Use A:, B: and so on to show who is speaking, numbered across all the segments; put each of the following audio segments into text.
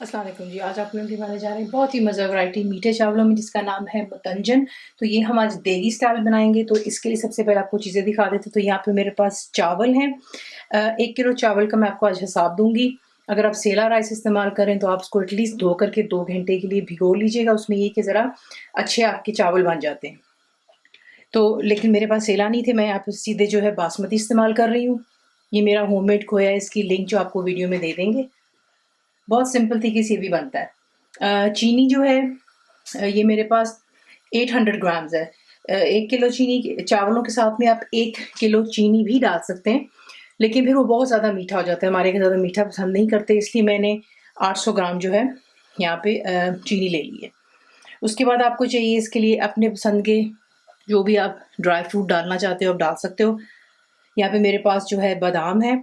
A: अस्सलाम वालेकुम जी। आज आप लोगों के बनाने जा रहे हैं बहुत ही मज़ा वैरायटी मीठे चावलों में जिसका नाम है मतंजन। तो ये हम आज देगी स्टाइल बनाएँगे। तो इसके लिए सबसे पहले आपको चीज़ें दिखा देते हैं। तो यहाँ पे मेरे पास चावल हैं। 1 किलो चावल का मैं आपको आज हिसाब दूँगी। अगर आप सेला राइस इस्तेमाल करें तो आप उसको एटलीस्ट धो कर के 2 घंटे के लिए भिगो लीजिएगा। उसमें ये कि ज़रा अच्छे आपके चावल बन जाते हैं। तो लेकिन मेरे पास सेला नहीं थे, मैं यहाँ पे सीधे जो है बासमती इस्तेमाल कर रही हूँ। ये मेरा होममेड खोया है, इसकी लिंक जो आपको वीडियो में दे देंगे। बहुत सिंपल तरीके से ये भी बनता है। चीनी जो है ये मेरे पास 800 ग्राम्स है। 1 किलो चीनी चावलों के साथ में आप 1 किलो चीनी भी डाल सकते हैं, लेकिन फिर वो बहुत ज़्यादा मीठा हो जाता है। हमारे घर ज़्यादा मीठा पसंद नहीं करते, इसलिए मैंने 800 ग्राम जो है यहाँ पे चीनी ले ली है। उसके बाद आपको चाहिए इसके लिए अपने पसंद के जो भी आप ड्राई फ्रूट डालना चाहते हो आप डाल सकते हो। यहाँ पे मेरे पास जो है बादाम है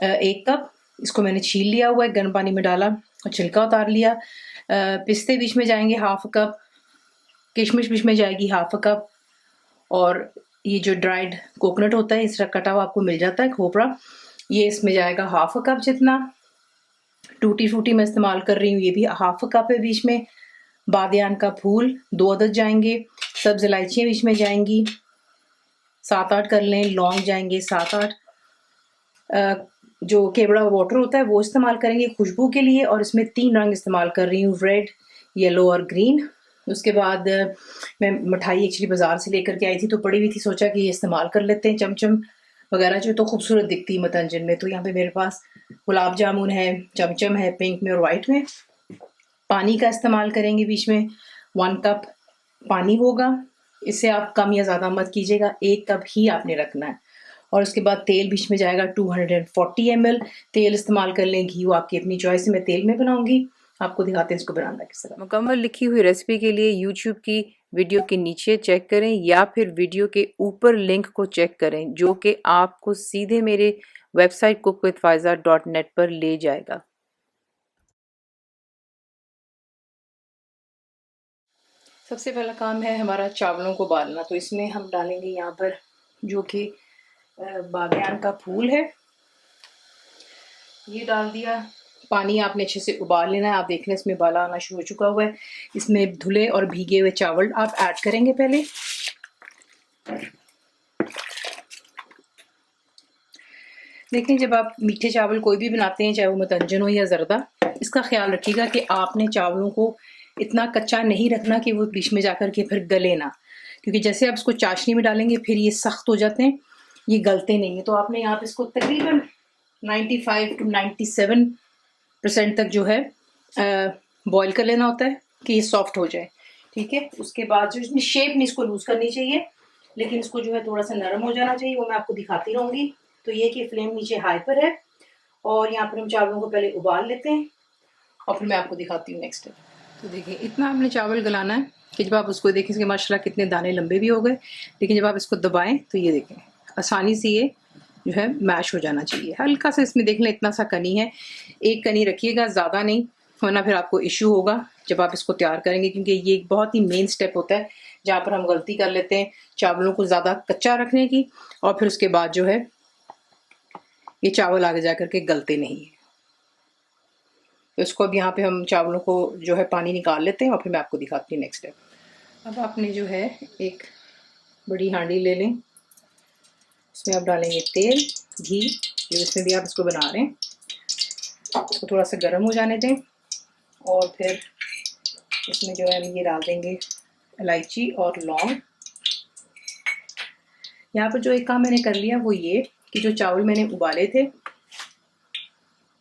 A: 1 कप, इसको मैंने छील लिया हुआ है, गर्म पानी में डाला और छिलका उतार लिया। पिस्ते बीच में जाएँगे हाफ़ कप, किशमिश बीच में जाएगी हाफ़ कप और ये जो ड्राइड कोकोनट होता है इस तरह कटा हुआ आपको मिल जाता है खोपरा, ये इसमें जाएगा हाफ़ कप जितना। टूटी फ्रूटी मैं इस्तेमाल कर रही हूँ, ये भी हाफ़ कप है बीच में। बादियान का फूल 2 अदद जाएँगे, सब्ज़ इलायचियाँ बीच में जाएँगी 7-8 कर लें, लौंग जाएँगे 7-8। जो केवड़ा वाटर होता है वो इस्तेमाल करेंगे खुशबू के लिए और इसमें 3 रंग इस्तेमाल कर रही हूँ, रेड, येलो और ग्रीन। उसके बाद मैं मिठाई एक्चुअली बाज़ार से लेकर के आई थी तो पड़ी हुई थी, सोचा कि ये इस्तेमाल कर लेते हैं, चमचम वगैरह जो तो खूबसूरत दिखती है मतंजन में। तो यहाँ पे मेरे पास गुलाब जामुन है, चमचम है पिंक में और वाइट में। पानी का इस्तेमाल करेंगे बीच में 1 कप पानी होगा, इससे आप कम या ज़्यादा मत कीजिएगा, 1 कप ही आपने रखना है। और उसके बाद तेल बीच में जाएगा 240 ml तेल इस्तेमाल कर लें, घी वो आपकी अपनी चॉइस है, मैं तेल में बनाऊंगी। आपको दिखाते हैं इसको बनाना किस तरह।
B: मुकम्मल लिखी हुई रेसिपी के लिए यूट्यूब की वीडियो के नीचे चेक करें या फिर वीडियो के ऊपर लिंक को चेक करें जो कि आपको सीधे मेरे वेबसाइट cookWithFaiza.net पर ले जाएगा।
A: सबसे पहला काम है हमारा चावलों को उबालना। तो इसमें हम डालेंगे यहाँ पर जो कि बागयान का फूल है, ये डाल दिया। पानी आपने अच्छे से उबाल लेना है। आप देख लें इसमें उबाला आना शुरू हो चुका हुआ है। इसमें धुले और भीगे हुए चावल आप ऐड करेंगे पहले। देखें जब आप मीठे चावल कोई भी बनाते हैं, चाहे वो मतंजन हो या ज़रदा, इसका ख्याल रखिएगा कि आपने चावलों को इतना कच्चा नहीं रखना कि वो बीच में जाकर के फिर गले ना, क्योंकि जैसे आप इसको चाशनी में डालेंगे फिर ये सख्त हो जाते हैं, ये गलते नहीं है। तो आपने यहाँ पे इसको तकरीबन 95 to 97% तक जो है बॉईल कर लेना होता है कि ये सॉफ्ट हो जाए। ठीक है, उसके बाद जो इसमें शेप नहीं इसको लूज करनी चाहिए, लेकिन इसको जो है थोड़ा सा नरम हो जाना चाहिए, वो मैं आपको दिखाती रहूंगी। तो ये कि फ्लेम नीचे हाई पर है और यहाँ पर हम चावलों को पहले उबाल लेते हैं और फिर मैं आपको दिखाती हूँ नेक्स्ट स्टेप। तो देखिए इतना आपने चावल गलाना है कि जब आप उसको देखें इसके माशाल्लाह कितने दाने लंबे भी हो गए, लेकिन जब आप इसको दबाएं तो ये देखें आसानी से ये जो है मैश हो जाना चाहिए। हल्का सा इसमें देख लें इतना सा कनी है, 1 कनी रखिएगा, ज़्यादा नहीं, वरना फिर आपको इशू होगा जब आप इसको तैयार करेंगे, क्योंकि ये एक बहुत ही मेन स्टेप होता है जहाँ पर हम गलती कर लेते हैं चावलों को ज़्यादा कच्चा रखने की, और फिर उसके बाद जो है ये चावल आगे जा करके गलते नहीं है। तो इसको अब यहाँ पे हम चावलों को जो है पानी निकाल लेते हैं और फिर मैं आपको दिखाती हूँ नेक्स्ट स्टेप। अब आपने जो है एक बड़ी हांडी ले लें, इसमें आप डालेंगे तेल, घी, जो इसमें भी आप इसको बना रहे हैं, इसको थोड़ा सा गर्म हो जाने दें और फिर इसमें जो है हम ये डाल देंगे इलायची और लौंग। यहाँ पर जो एक काम मैंने कर लिया वो ये कि जो चावल मैंने उबाले थे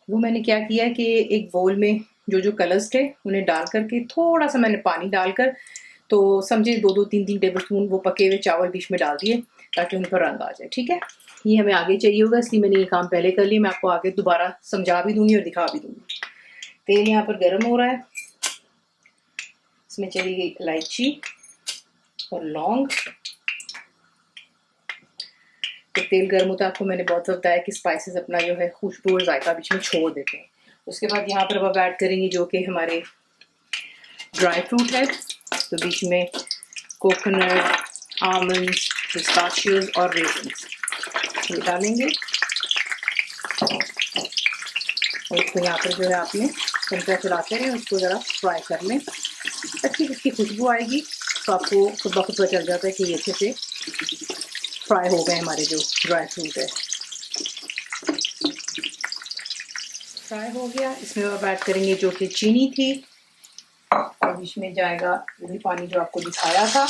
A: वो मैंने क्या किया कि एक बोल में जो जो कलर्स थे उन्हें डाल करके थोड़ा सा मैंने पानी डालकर, तो समझे 2-2 3-3 टेबल स्पून वो पके हुए चावल बीच में डाल दिए ताकि उन पर रंग आ जाए। ठीक है, ये हमें आगे चाहिए होगा, इसलिए मैंने ये काम पहले कर लिया। मैं आपको आगे दोबारा समझा भी दूंगी और दिखा भी दूंगी। तेल यहाँ पर गर्म हो रहा है, इसमें चली गई इलायची और लौंग। तो तेल गर्म होता है, आपको मैंने बहुत बताया कि स्पाइसेस अपना जो है खुशबू और जायका बीच में छोड़ देते हैं। उसके बाद यहाँ पर अब ऐड करेंगे जो कि हमारे ड्राई फ्रूट है। तो बीच में कोकोनट, आमंड्स, पिस्ताशियोज और रेजिन्स ये डालेंगे और इसको यहाँ पर जो है आपने चमचा चलाते रहें, उसको ज़रा फ्राई कर लें। अच्छी इसकी खुशबू आएगी तो आपको खुद ब खुद पता चल जाता है कि ये अच्छे से फ्राई हो गए हमारे जो ड्राई फ्रूट है। फ्राई हो गया, इसमें अब ऐड करेंगे जो कि चीनी थी और इसमें जाएगा वही पानी जो आपको दिखाया था।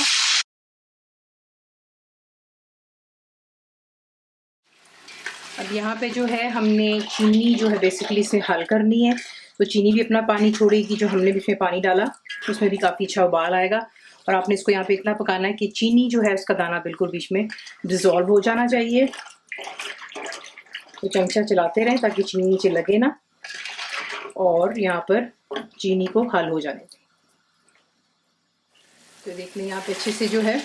A: अब यहाँ पे जो है हमने चीनी जो है बेसिकली इसमें हल करनी है, तो चीनी भी अपना पानी छोड़ेगी। जो हमने इसमें पानी डाला उसमें भी काफ़ी अच्छा उबाल आएगा और आपने इसको यहाँ पे इतना पकाना है कि चीनी जो है उसका दाना बिल्कुल बीच में डिज़ोल्व हो जाना चाहिए। तो चमचा चलाते रहें ताकि चीनी नीचे लगे ना, और यहाँ पर चीनी को हल हो जाने दें। तो देख लें यहाँ पे अच्छे से जो है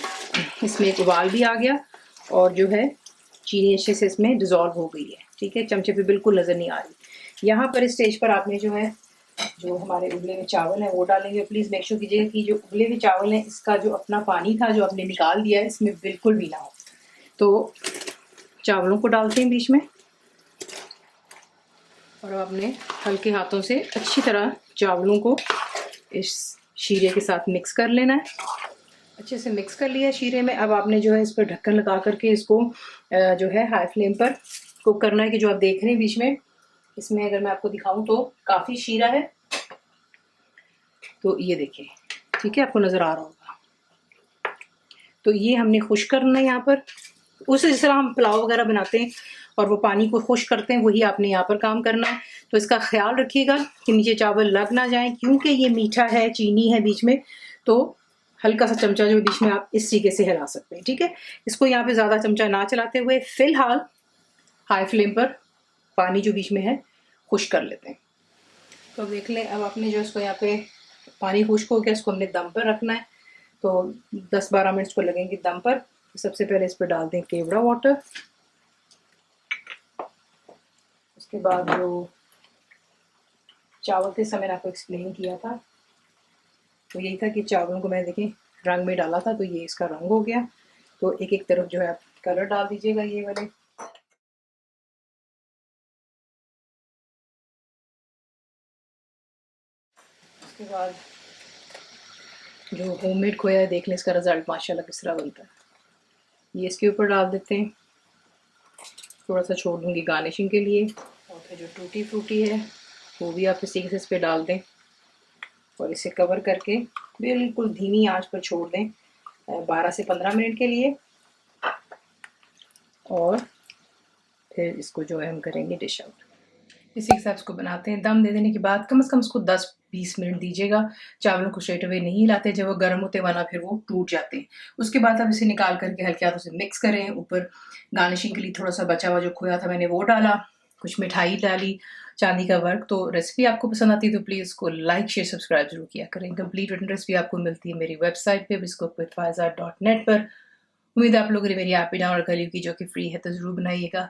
A: इसमें एक उबाल भी आ गया और जो है चीनी अच्छे से इसमें डिज़ोल्व हो गई है। ठीक है, चमचे पे बिल्कुल नज़र नहीं आ रही। यहाँ पर इस स्टेज पर आपने जो है जो हमारे उबले हुए चावल हैं वो डालेंगे। प्लीज़ मेक श्योर कीजिएगा कि जो उबले हुए चावल हैं इसका जो अपना पानी था जो आपने निकाल दिया है इसमें बिल्कुल भी ना हो। तो चावलों को डालते हैं बीच में और अब आपने हल्के हाथों से अच्छी तरह चावलों को इस शीरे के साथ मिक्स कर लेना है। अच्छे से मिक्स कर लिया शीरे में। अब आपने जो है इस पर ढक्कन लगा करके इसको जो है हाई फ्लेम पर कुक करना है। कि जो आप देख रहे हैं बीच में इसमें अगर मैं आपको दिखाऊं तो काफ़ी शीरा है, तो ये देखिए, ठीक है, आपको नज़र आ रहा होगा। तो ये हमने खुश करना है यहाँ पर, उस जिस तरह हम पुलाव वगैरह बनाते हैं और वो पानी को खुश करते हैं वही आपने यहाँ पर काम करना है। तो इसका ख्याल रखिएगा कि नीचे चावल लग ना जाए, क्योंकि ये मीठा है, चीनी है बीच में, तो हल्का सा चमचा जो बीच में आप इस तरीके से हिला सकते हैं। ठीक है, इसको यहाँ पे ज़्यादा चमचा ना चलाते हुए फिलहाल हाई फ्लेम पर पानी जो बीच में है खुश कर लेते हैं। तो अब देख लें, अब आपने जो इसको यहाँ पे पानी खुश्क हो गया, इसको हमने दम पर रखना है। तो 10-12 मिनट को लगेंगे दम पर। सबसे पहले इस पर डाल दें केवड़ा वाटर। उसके बाद जो चावल के समय आपको एक्सप्लेन किया था तो यही था कि चावलों को मैं देखें रंग में डाला था, तो ये इसका रंग हो गया। तो एक एक तरफ जो है आप कलर डाल दीजिएगा ये वाले। उसके बाद जो होममेड खोया है देख लें इसका रिज़ल्ट माशाल्लाह किस तरह बनता है। ये इसके ऊपर डाल देते हैं, थोड़ा सा छोड़ दूँगी गार्निशिंग के लिए। और फिर जो टूटी फ्रूटी है वो भी आप इसी से इस पर डाल दें और इसे कवर करके बिल्कुल धीमी आंच पर छोड़ दें 12 से 15 मिनट के लिए। और फिर इसको जो है हम करेंगे डिश आउट। इसी के साथ इसको बनाते हैं। दम दे देने के बाद कम से कम इसको 10-20 मिनट दीजिएगा। चावलों को स्ट्रेट अवे नहीं हिलाते, जब वो गर्म होते वरना फिर वो टूट जाते हैं। उसके बाद आप इसे निकाल करके हल्के हाथों से मिक्स करें। ऊपर गार्निशिंग के लिए थोड़ा सा बचा हुआ जो खोया था मैंने वो डाला, कुछ मिठाई डाली, चांदी का वर्क। तो रेसिपी आपको पसंद आती है तो प्लीज़ इसको लाइक शेयर सब्सक्राइब जरूर किया करें। कंप्लीट रिटन रेसिपी आपको मिलती है मेरी वेबसाइट पे biscookWithFaiza.net पर। उम्मीद है आप लोगों ने मेरी ऐप भी डाउनलोड कर ली की जो कि फ्री है, तो ज़रूर बनाइएगा।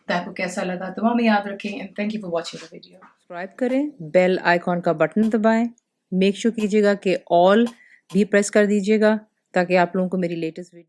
A: तो आपको कैसा लगा दुआ में याद रखें। And thank you for watching the video.
B: Subscribe करें, बेल आइकॉन का बटन दबाएं, मेक श्योर कीजिएगा कि ऑल भी प्रेस कर दीजिएगा ताकि आप लोगों को मेरी लेटेस्ट वीडियो